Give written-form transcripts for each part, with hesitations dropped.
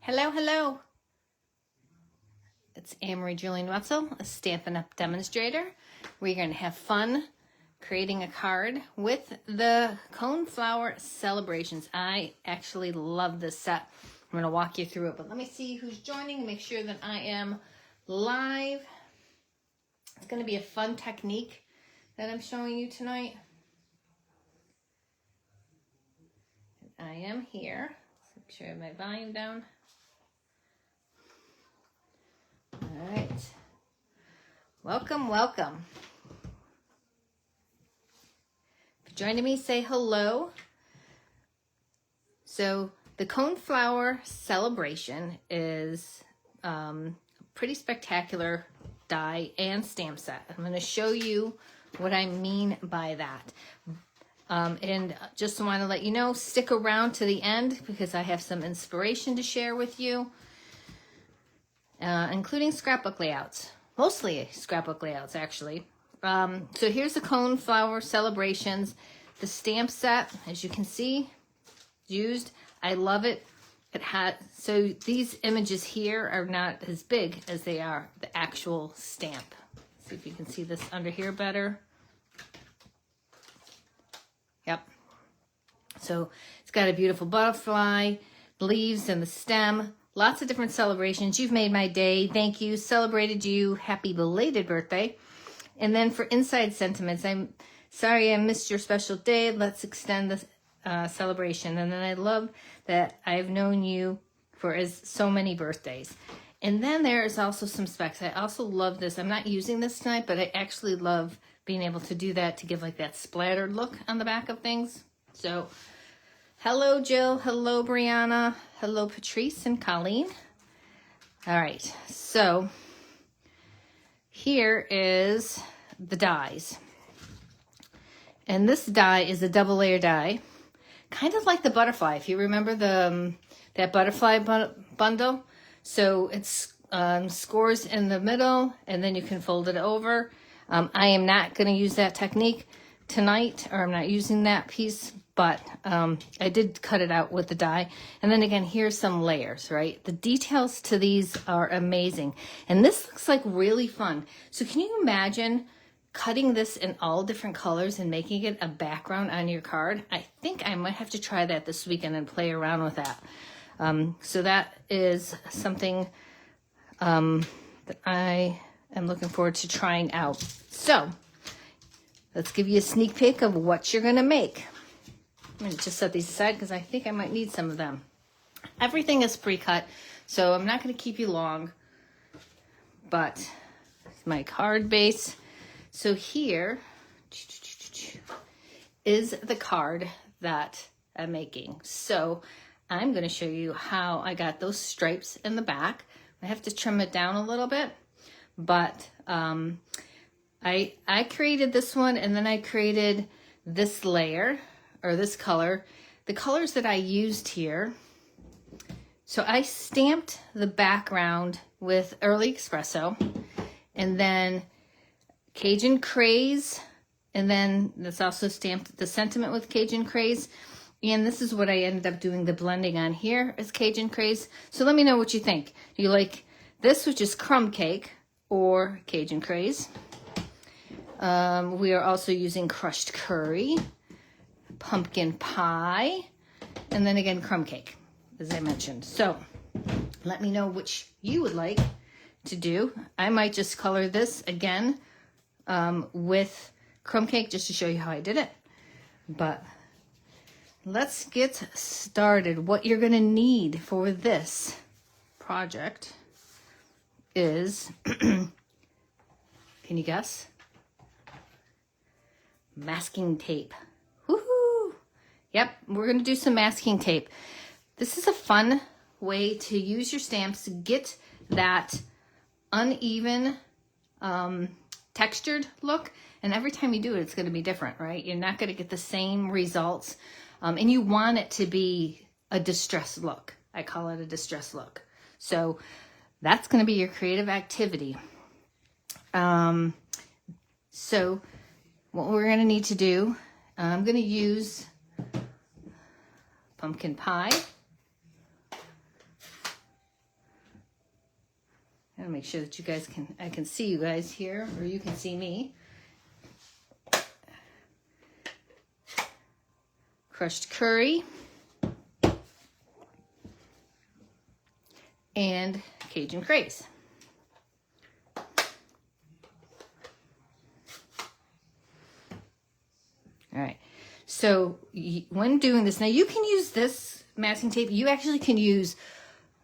Hello, hello. It's Anne-Marie Julian Wetzel, a Stampin' Up! Demonstrator. We're going to have fun creating a card with the Coneflower Celebrations. I actually love this set. I'm going to walk you through it, but let me see who's joining and make sure that I am live. It's going to be a fun technique that I'm showing you tonight. I am here. Let's make sure I have my volume down. All right. Welcome, welcome. If you're joining me, say hello. So the Coneflower Celebration is a pretty spectacular die and stamp set. I'm going to show you what I mean by that. And just want to let you know, stick around to the end because I have some inspiration to share with you, including scrapbook layouts, mostly scrapbook layouts actually. So here's the Coneflower Celebrations, the stamp set, as you can see, used. I love it. It had, so these images here are not as big as they are the actual stamp. See if you can see this under here better. Yep. So it's got a beautiful butterfly, leaves, and the stem. Lots of different celebrations. You've made my day. Thank you. Celebrated you. Happy belated birthday. And then for inside sentiments, I'm sorry I missed your special day. Let's extend the celebration. And then I love that I've known you for so many birthdays. And then there is also some specs. I also love this. I'm not using this tonight, but I actually love being able to do that to give like that splattered look on the back of things. So hello, Jill. Hello, Brianna. Hello, Patrice and Colleen. All right. So here is the dies. And this die is a double layer die, kind of like the butterfly. If you remember that butterfly bundle. So it's scores in the middle and then you can fold it over. I am not going to use that technique tonight, or I'm not using that piece, but I did cut it out with the die. And then again, here's some layers, right? The details to these are amazing. And this looks like really fun. So can you imagine cutting this in all different colors and making it a background on your card? I think I might have to try that this weekend and play around with that. So that is something that I am looking forward to trying out. So let's give you a sneak peek of what you're going to make. I'm going to just set these aside because I think I might need some of them. Everything is pre-cut, so I'm not going to keep you long, but my card base. So here is the card that I'm making. So I'm going to show you how I got those stripes in the back. I have to trim it down a little bit, but I created this one, and then I created this layer, or this color. The colors that I used here, so I stamped the background with Early Espresso, and then Cajun Craze, and then that's also stamped the sentiment with Cajun Craze. And this is what I ended up doing the blending on here is Cajun Craze. So let me know what you think. Do you like this, which is crumb cake, or Cajun Craze? We are also using crushed curry, pumpkin pie, and then again crumb cake, as I mentioned. So let me know which you would like to do. I might just color this again with crumb cake just to show you how I did it. But let's get started. What you're going to need for this project is, can you guess? Masking tape. Woohoo! Yep, we're going to do some masking tape. This is a fun way to use your stamps to get that uneven textured look. And every time you do it, it's going to be different, right? You're not going to get the same results. And you want it to be a distressed look. I call it a distressed look. So that's going to be your creative activity. So what we're going to need to do, I'm going to use pumpkin pie. make sure that you guys I can see you guys here, or you can see me. Crushed curry. And Cajun Craze. All right, so when doing this, now you can use this masking tape. You actually can use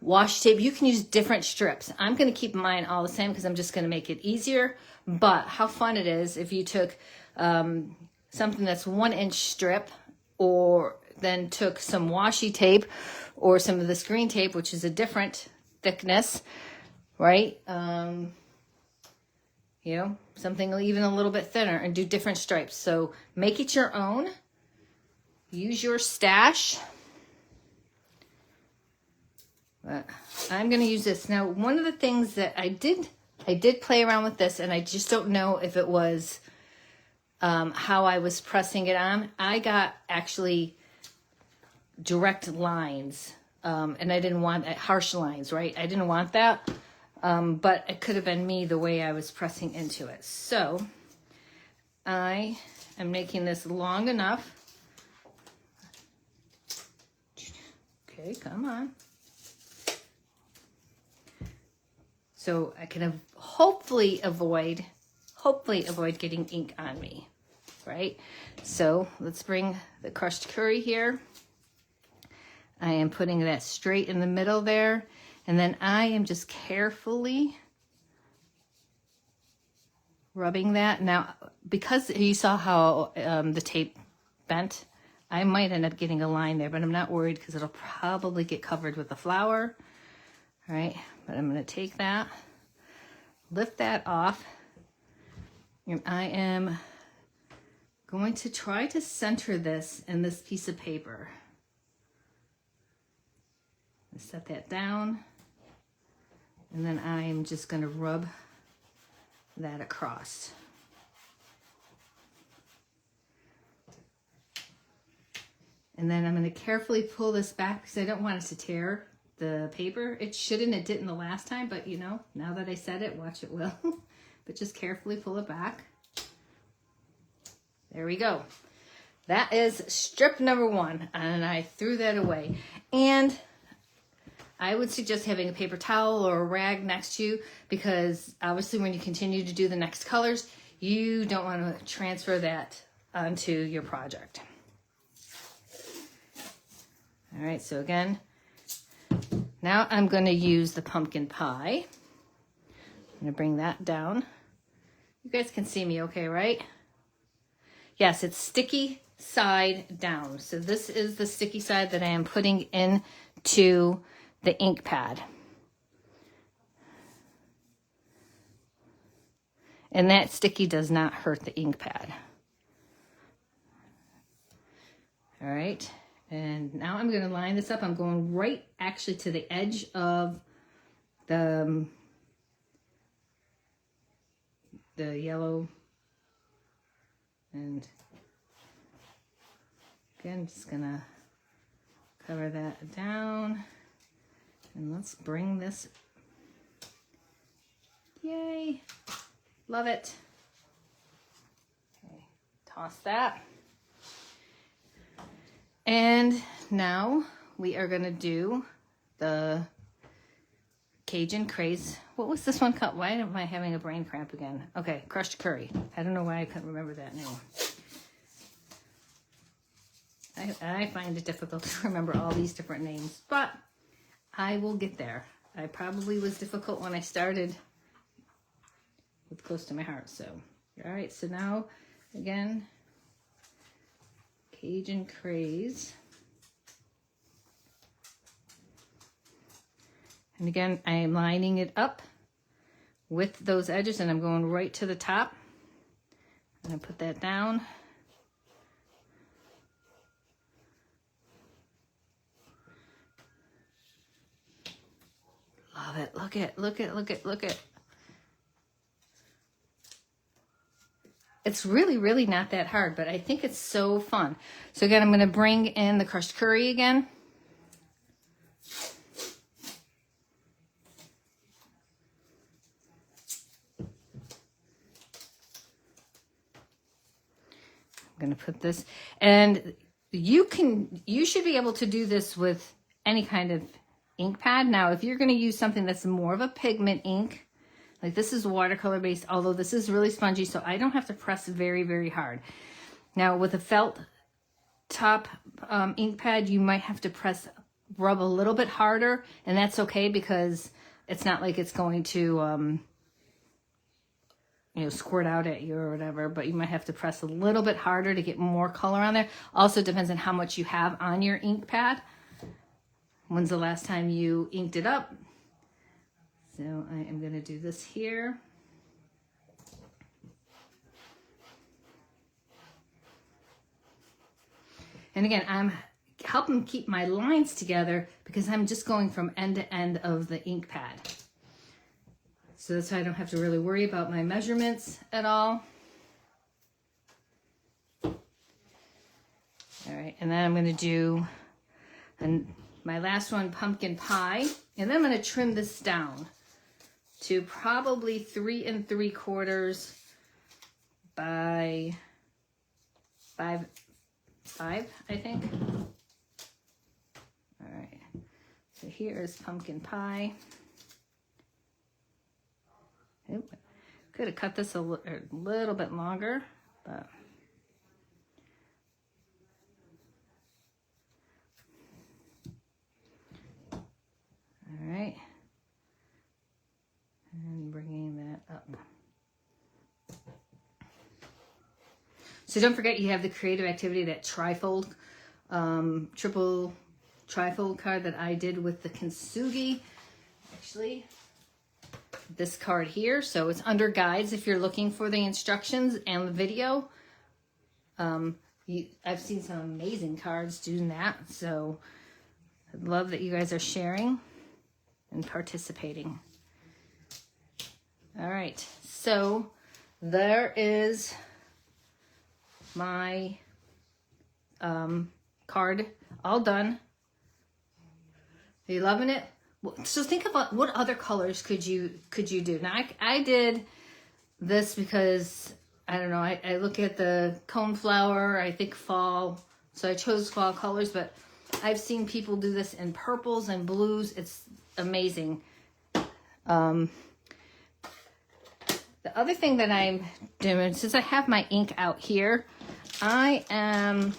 washi tape. You can use different strips. I'm going to keep mine all the same because I'm just going to make it easier. But how fun it is if you took something that's 1-inch strip, or then took some washi tape or some of this green tape, which is a different thickness, right? You know, something even a little bit thinner, and do different stripes. So make it your own. Use your stash. But I'm going to use this. Now, one of the things that I did play around with this, and I just don't know if it was how I was pressing it on. I got actually direct lines, and I didn't want harsh lines, right? I didn't want that. But it could have been me the way I was pressing into it. So I am making this long enough. Okay, come on. So I can hopefully avoid getting ink on me, right? So let's bring the crushed curry here. I am putting that straight in the middle there. And then I am just carefully rubbing that. Now, because you saw how the tape bent, I might end up getting a line there, but I'm not worried because it'll probably get covered with the flour. All right, but I'm going to take that, lift that off, and I am going to try to center this in this piece of paper. Set that down. And then I'm just going to rub that across. And then I'm going to carefully pull this back because I don't want it to tear the paper. It shouldn't. It didn't the last time, but you know, now that I said it, watch it will. But just carefully pull it back. There we go. That is strip number 1. And I threw that away. And I would suggest having a paper towel or a rag next to you, because obviously when you continue to do the next colors, you don't want to transfer that onto your project. All right, so again, now I'm going to use the pumpkin pie. I'm going to bring that down. You guys can see me okay, right? Yes, it's sticky side down. So this is the sticky side that I am putting into the ink pad. And that sticky does not hurt the ink pad. All right, and now I'm going to line this up. I'm going right actually to the edge of the yellow, and again, just gonna cover that down. And let's bring this, yay, love it. Okay, toss that. And now we are gonna do the Cajun Craze. What was this one called? Why am I having a brain cramp again? Okay, crushed curry. I don't know why I couldn't remember that name. I find it difficult to remember all these different names, but I will get there. I probably was difficult when I started with Close to My Heart. So, all right, so now, again, Cajun Craze. And again, I am lining it up with those edges, and I'm going right to the top. I'm going to put that down. Love it. Look at, look at, look at, look at. It's really, really not that hard, but I think it's so fun. So again, I'm going to bring in the crushed curry again. going to put this, and you should be able to do this with any kind of ink pad. Now, if you're going to use something that's more of a pigment ink, like this is watercolor based, although this is really spongy, so I don't have to press very, very hard. Now, with a felt top ink pad, you might have to rub a little bit harder, and that's okay because it's not like it's going to, squirt out at you or whatever, but you might have to press a little bit harder to get more color on there. Also depends on how much you have on your ink pad. When's the last time you inked it up? So I am going to do this here. And again, I'm helping keep my lines together because I'm just going from end to end of the ink pad. So that's why I don't have to really worry about my measurements at all. All right, and then I'm going to do my last one, pumpkin pie. And then I'm going to trim this down to probably 3 3/4 by 5, I think. All right, so here is pumpkin pie. Oop. Could have cut this a little bit longer, but all right, and bringing that up. So don't forget, you have the creative activity, that trifold, triple trifold card that I did with the Kintsugi. Actually, this card here, so it's under guides if you're looking for the instructions and the video. I've seen some amazing cards doing that, so I love that you guys are sharing and participating. All right, so there is my card all done. Are you loving it? So think about what other colors could you do. Now I did this because I don't know, I look at the coneflower, I think fall, so I chose fall colors, but I've seen people do this in purples and blues. It's amazing. The other thing that I'm doing, since I have my ink out here, I am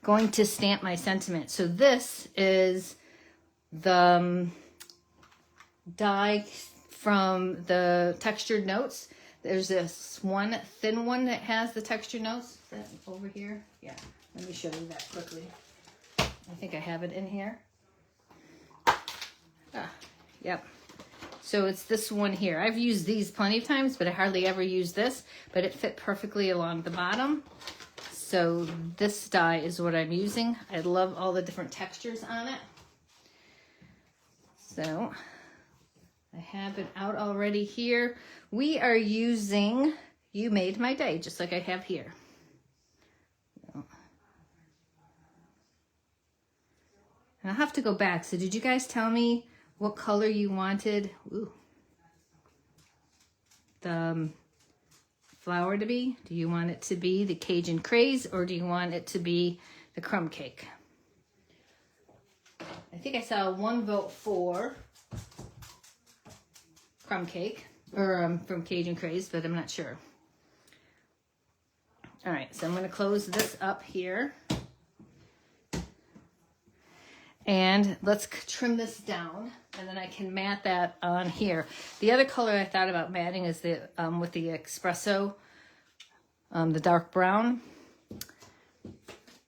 going to stamp my sentiment. So this is the die from the textured notes. There's this one thin one that has the textured notes. Is that over here? Yeah, let me show you that quickly. I think I have it in here. Yep. So it's this one here. I've used these plenty of times, but I hardly ever use this, but it fit perfectly along the bottom. So this die is what I'm using. I love all the different textures on it. So I have it out already here. We are using You Made My Day, just like I have here. And I'll have to go back. So did you guys tell me what color you wanted the flower to be? Do you want it to be the Cajun Craze, or do you want it to be the crumb cake? I think I saw one vote for crumb cake, or from Cajun Craze, but I'm not sure. All right, so I'm going to close this up here. And let's trim this down, and then I can mat that on here. The other color I thought about matting is the with the espresso, the dark brown.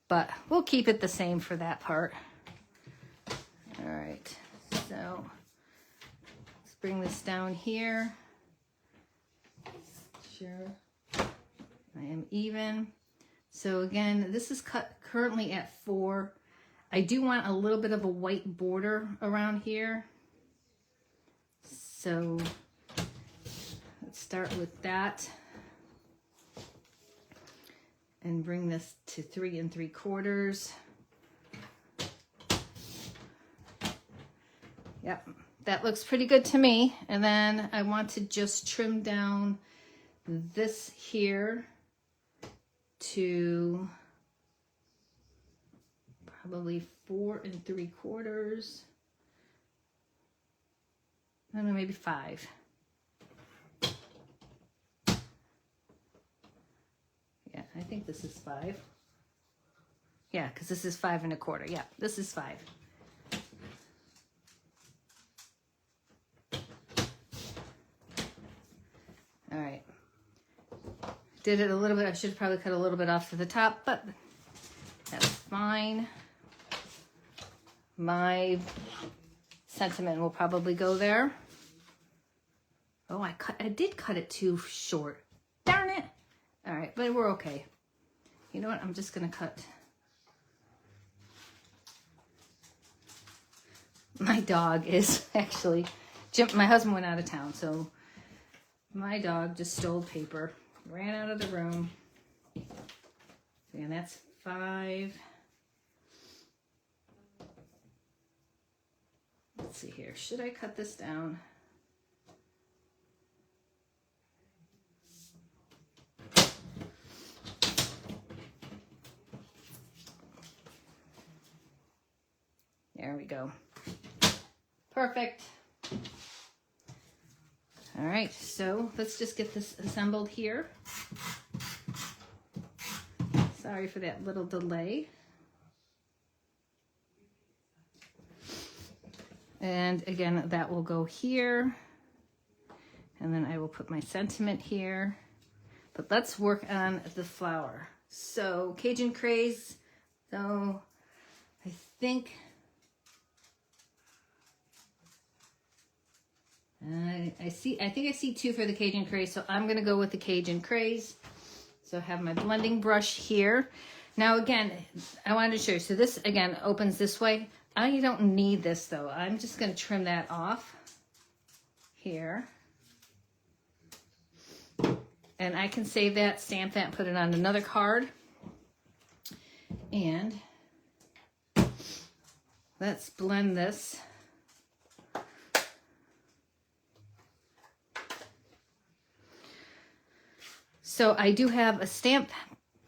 But we'll keep it the same for that part. All right, so let's bring this down here. Sure, I am even. So again, this is cut currently at 4. I do want a little bit of a white border around here. So let's start with that and bring this to 3 3/4. Yep, that looks pretty good to me. And then I want to just trim down this here to probably 4 3/4. I don't know, maybe 5. Yeah, I think this is 5. Yeah, because this is 5 1/4. Yeah, this is 5. All right. Did it a little bit. I should have probably cut a little bit off to the top, but that's fine. My sentiment will probably go there. Oh, I did cut it too short. Darn it. All right, but we're okay. You know what? I'm just going to cut. My dog is actually, my husband went out of town, so my dog just stole paper, ran out of the room. And that's 5. Let's see here. Should I cut this down? There we go. Perfect. All right, so let's just get this assembled here. Sorry for that little delay. And again, that will go here. And then I will put my sentiment here. But let's work on the flower. So Cajun Craze, so I think I think I see 2 for the Cajun Craze, so I'm gonna go with the Cajun Craze. So I have my blending brush here. Now again, I wanted to show you, so this again opens this way. I don't need this though. I'm just gonna trim that off here. And I can save that, stamp that, put it on another card. And let's blend this. So I do have a stamp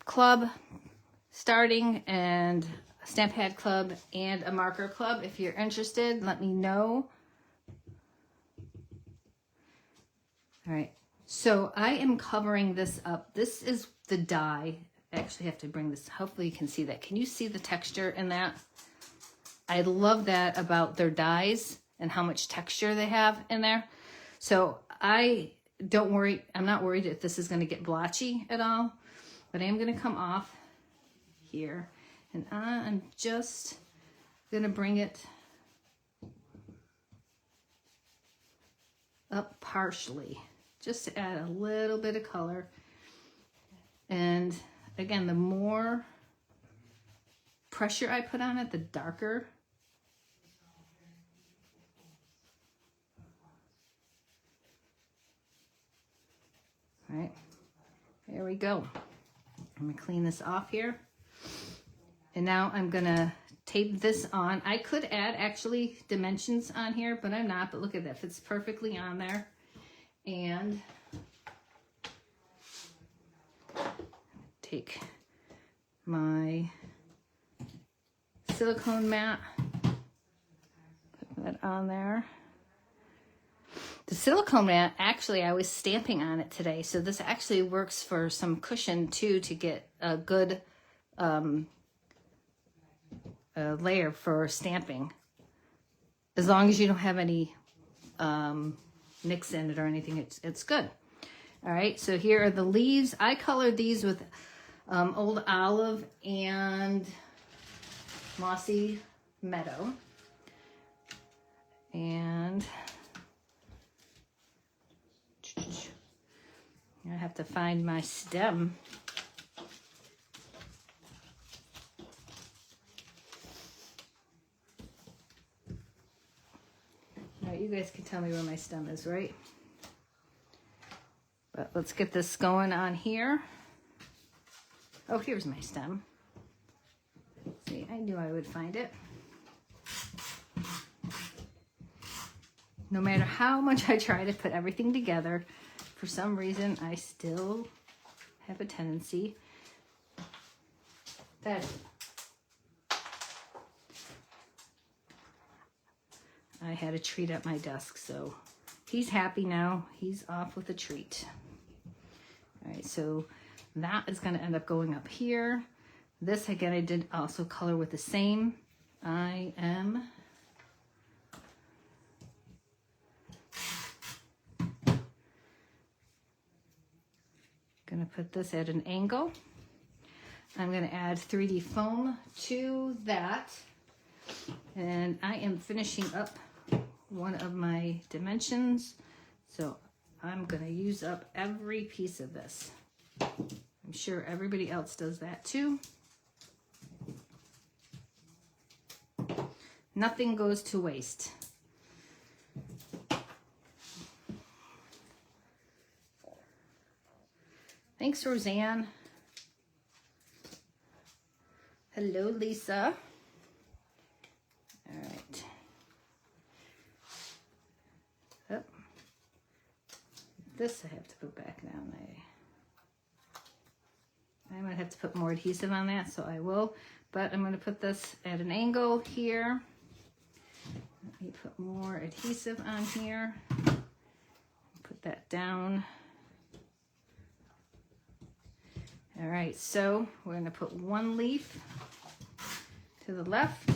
club starting and a stamp pad club and a marker club. If you're interested, let me know. All right, so I am covering this up. This is the die. I actually have to bring this, hopefully you can see that. Can you see the texture in that? I love that about their dies and how much texture they have in there. So don't worry, I'm not worried if this is going to get blotchy at all, but I am going to come off here and I'm just going to bring it up partially just to add a little bit of color. And again, the more pressure I put on it, the darker. All right, there we go. I'm gonna clean this off here. And now I'm gonna tape this on. I could add actually dimensions on here, but I'm not, but look at that, fits perfectly on there. And take my silicone mat, put that on there. The silicone mat, actually, I was stamping on it today, so this actually works for some cushion too to get a good layer for stamping. As long as you don't have any nicks in it or anything, it's good. All right, so here are the leaves. I colored these with Old Olive and Mossy Meadow. And I have to find my stem. All right, you guys can tell me where my stem is, right? But let's get this going on here. Oh, here's my stem. See, I knew I would find it. No matter how much I try to put everything together, for some reason I still have a tendency that. I had a treat at my desk, so he's happy now. He's off with a treat. All right, so that is going to end up going up here. This, again, I did also color with the same. I am going to put this at an angle. I'm going to add 3D foam to that. And I am finishing up one of my dimensions. So I'm going to use up every piece of this. I'm sure everybody else does that too. Nothing goes to waste. Thanks, Roseanne. Hello, Lisa. All right. Oh. This I have to put back down. I might have to put more adhesive on that, so I will. But I'm going to put this at an angle here. Let me put more adhesive on here. Put that down. All right, so we're going to put one leaf to the left.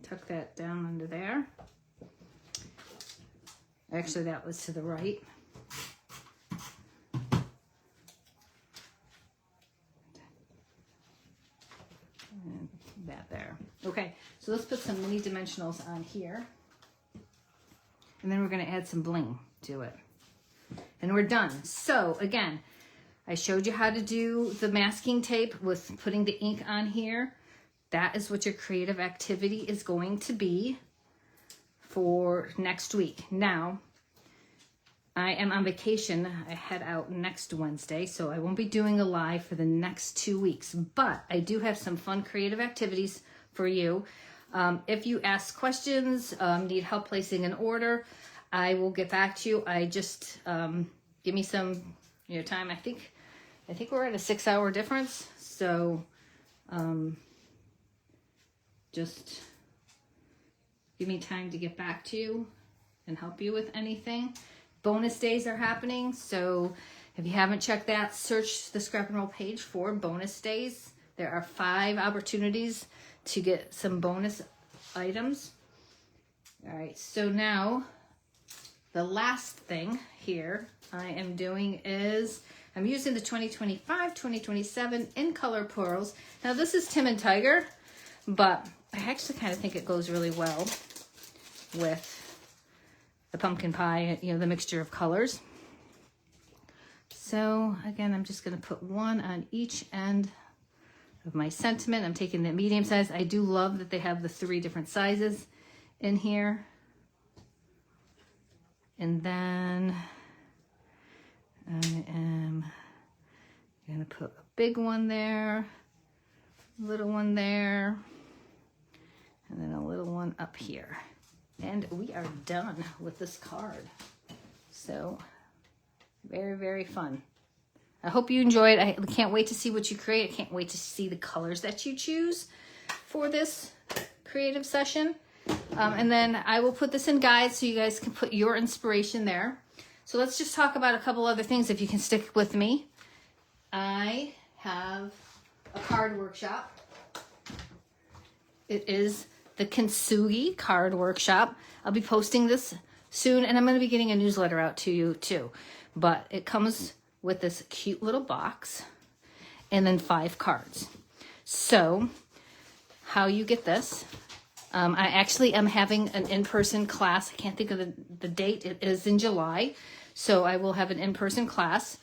Tuck that down under there. Actually, that was to the right. And that there. Okay, so let's put some mini dimensionals on here. And then we're going to add some bling to it. And we're done. So again, I showed you how to do the masking tape with putting the ink on here. That is what your creative activity is going to be for next week. Now, I am on vacation. I head out next Wednesday, so I won't be doing a live for the next 2 weeks. But I do have some fun creative activities for you. If you ask questions, need help placing an order, I will get back to you. I just give me some time. I think we're at a 6-hour difference, so just give me time to get back to you and help you with anything. Bonus days are happening, so if you haven't checked that, search the Scrap and Roll page for bonus days. There are 5 opportunities to get some bonus items. All right, so now the last thing here I am doing is I'm using the 2025, 2027 in color pearls. Now this is Tim and Tiger, but I actually kind of think it goes really well with the pumpkin pie, the mixture of colors. So again, I'm just going to put one on each end of my sentiment. I'm taking the medium size. I do love that they have the 3 different sizes in here. And then I am going to put a big one there, a little one there, and then a little one up here. And we are done with this card. So very, very fun. I hope you enjoyed. I can't wait to see what you create. I can't wait to see the colors that you choose for this creative session. And then I will put this in guides so you guys can put your inspiration there. So let's just talk about a couple other things if you can stick with me. I have a card workshop. It is the Kintsugi card workshop. I'll be posting this soon, and I'm going to be getting a newsletter out to you too. But it comes with this cute little box and then 5 cards. So how you get this, I actually am having an in-person class. I can't think of the date. It is in July. So I will have an in-person class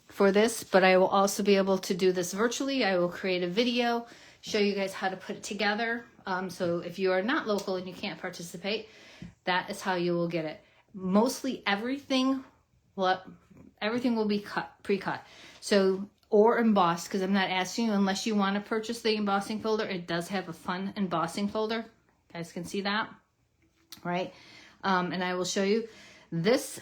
for this, but I will also be able to do this virtually. I will create a video, show you guys how to put it together. So if you are not local and you can't participate, that is how you will get it. Mostly everything will be pre-cut. So, or embossed, because I'm not asking you unless you want to purchase the embossing folder. It does have a fun embossing folder. You guys can see that, right? And I will show you. This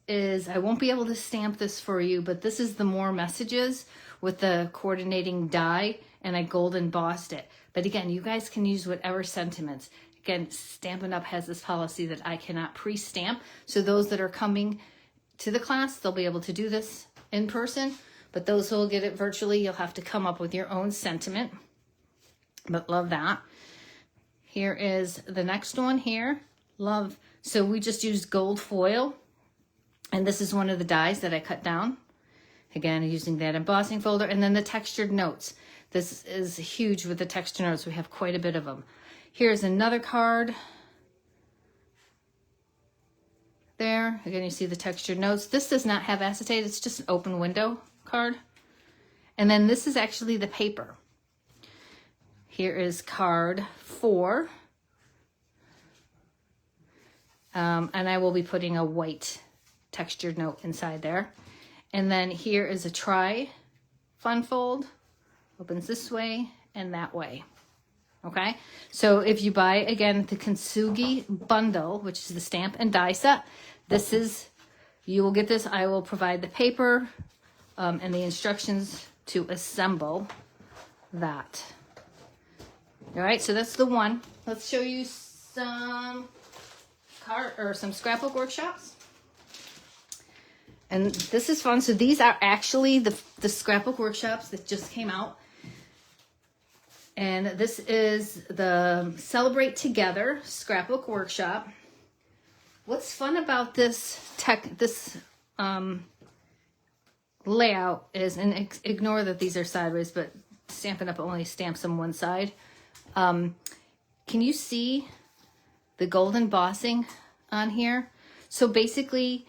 is, I won't be able to stamp this for you, but this is the More Messages with the coordinating die, and I gold embossed it. But again, you guys can use whatever sentiments. Again, Stampin' Up! Has this policy that I cannot pre-stamp. So those that are coming to the class, they'll be able to do this in person. But those who will get it virtually, you'll have to come up with your own sentiment. But love that. Here is the next one here. Love. So we just used gold foil. And this is one of the dies that I cut down. Again, using that embossing folder. And then the textured notes. This is huge with the textured notes. We have quite a bit of them. Here's another card. There. Again, you see the textured notes. This does not have acetate. It's just an open window card. And then this is actually the paper. Here is card 4. And I will be putting a white textured note inside there. And then here is a try fun fold. Opens this way and that way. Okay, so if you buy, again, the Kintsugi bundle, which is the stamp and die set, this is, you will get this. I will provide the paper and the instructions to assemble that. All right, so that's the one. Let's show you some some scrapbook workshops. And this is fun. So these are actually the scrapbook workshops that just came out. And this is the Celebrate Together Scrapbook Workshop. What's fun about this layout is, and ignore that these are sideways, but Stampin' Up! Only stamps them one side. Can you see the gold embossing on here? So basically,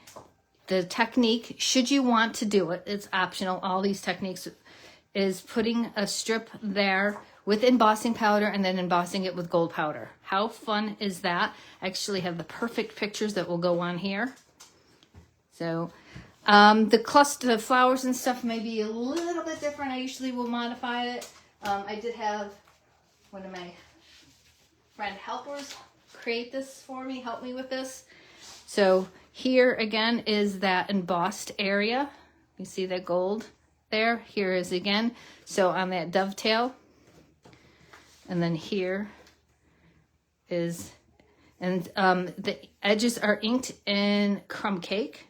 the technique, should you want to do it, it's optional, all these techniques, is putting a strip there with embossing powder and then embossing it with gold powder. How fun is that? I actually have the perfect pictures that will go on here. So the flowers and stuff may be a little bit different. I usually will modify it. I did have one of my friend helpers create this for me, help me with this. So here again is that embossed area. You see that gold there? Here is again. So on that dovetail. And then here is, and the edges are inked in crumb cake.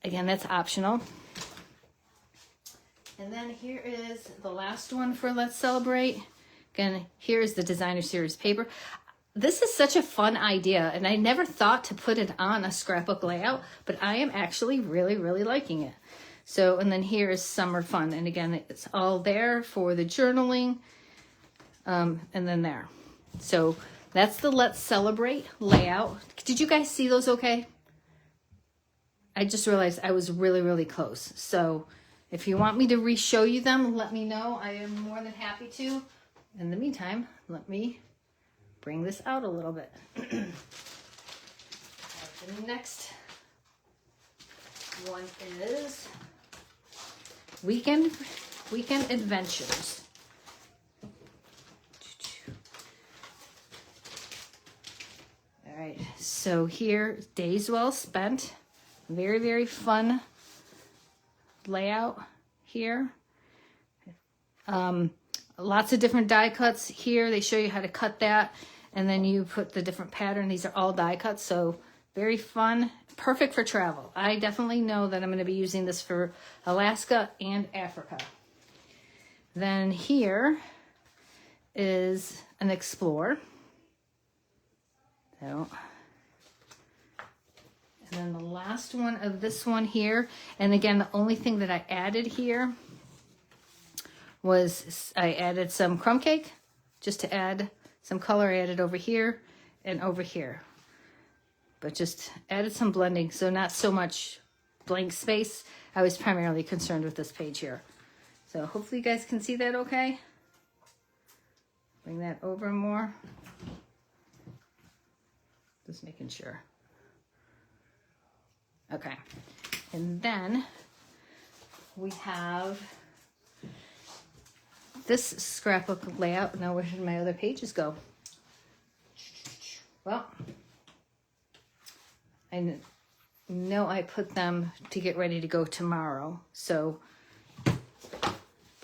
Again, that's optional. And then here is the last one for Let's Celebrate. Again, here's the designer series paper. This is such a fun idea, and I never thought to put it on a scrapbook layout, but I am actually really, really liking it. So, and then here is summer fun. And again, it's all there for the journaling. And then there. So that's the Let's Celebrate layout. Did you guys see those okay? I just realized I was really, really close. So if you want me to re-show you them, let me know. I am more than happy to. In the meantime, let me bring this out a little bit. The next one is Weekend Adventures. All right, so here, Days Well Spent. Very, very fun layout here. Lots of different die cuts here. They show you how to cut that, and then you put the different pattern. These are all die cuts, so very fun. Perfect for travel. I definitely know that I'm going to be using this for Alaska and Africa. Then here is an Explore. So, and then the last one of this one here, and again, the only thing that I added here was I added some crumb cake, just to add some color. I added over here and over here, but just added some blending, so not so much blank space. I was primarily concerned with this page here. So hopefully you guys can see that okay. Bring that over more. Just making sure. Okay. And then we have this scrapbook layout. Now where did my other pages go? Well, know I put them to get ready to go tomorrow. So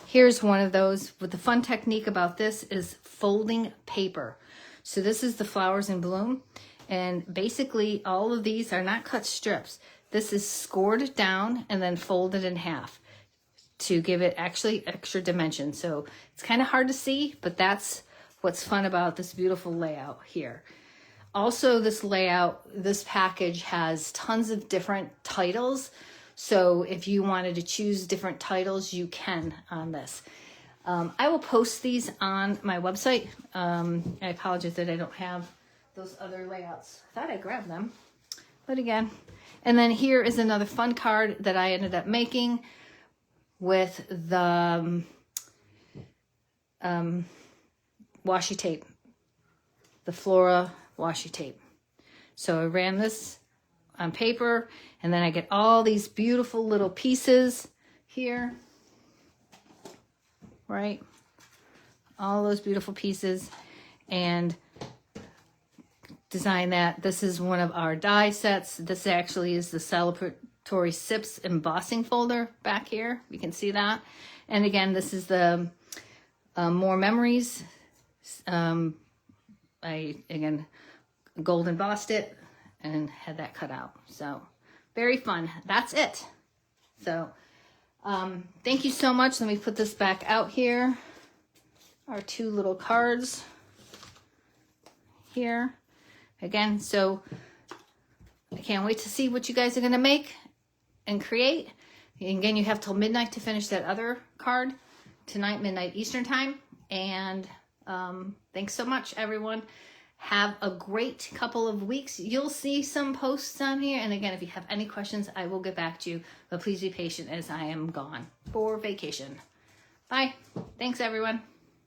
here's one of those. But the fun technique about this is folding paper. So this is the flowers in bloom. And basically all of these are not cut strips. This is scored down and then folded in half to give it actually extra dimension. So it's kind of hard to see, but that's what's fun about this beautiful layout here. Also, this layout, this package has tons of different titles. So if you wanted to choose different titles, you can on this. I will post these on my website. I apologize that I don't have those other layouts. I thought I grabbed them, but again. And then here is another fun card that I ended up making with the washi tape, the Flora Washi tape. So I ran this on paper, and then I get all these beautiful little pieces here, right? All those beautiful pieces, and design that. This is one of our die sets. This actually is the celebratory sips embossing folder back here. You can see that. And again, this is the more memories. I again gold embossed it and had that cut out. So very fun. That's it. So thank you so much. Let me put this back out here. Our two little cards here. Again, so I can't wait to see what you guys are going to make and create. And again, you have till midnight to finish that other card. Tonight, midnight Eastern time. And thanks so much, everyone. Have a great couple of weeks. You'll see some posts on here. And again, if you have any questions, I will get back to you. But please be patient as I am gone for vacation. Bye. Thanks, everyone.